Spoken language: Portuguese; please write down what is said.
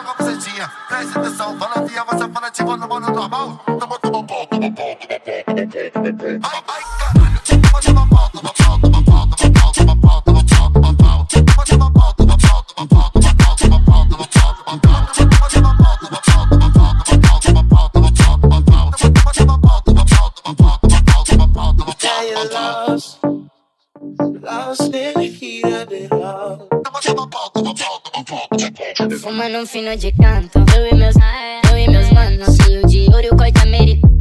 com a bucetinha. Preste atenção, fala via, você fala tipo no modo normal. Toma pau, toma pau, toma pau, toma pau, toma pau. Ai, caralho, toma pau, toma pau, toma pau, toma pau, toma pau, toma pau, toma pau. Toma pau, toma pau, toma pau, toma pau, toma pau, toma pau, toma pau. Toma pau, toma pau, toma pau, toma pau, toma pau, toma pau, toma pau. Toma pau, toma pau, toma pau, toma pau, toma pau, toma pau. Yeah, you're lost in the heat of it all. Fumando um fino de canto, eu e meus manos, cheio de ouro, corte americano.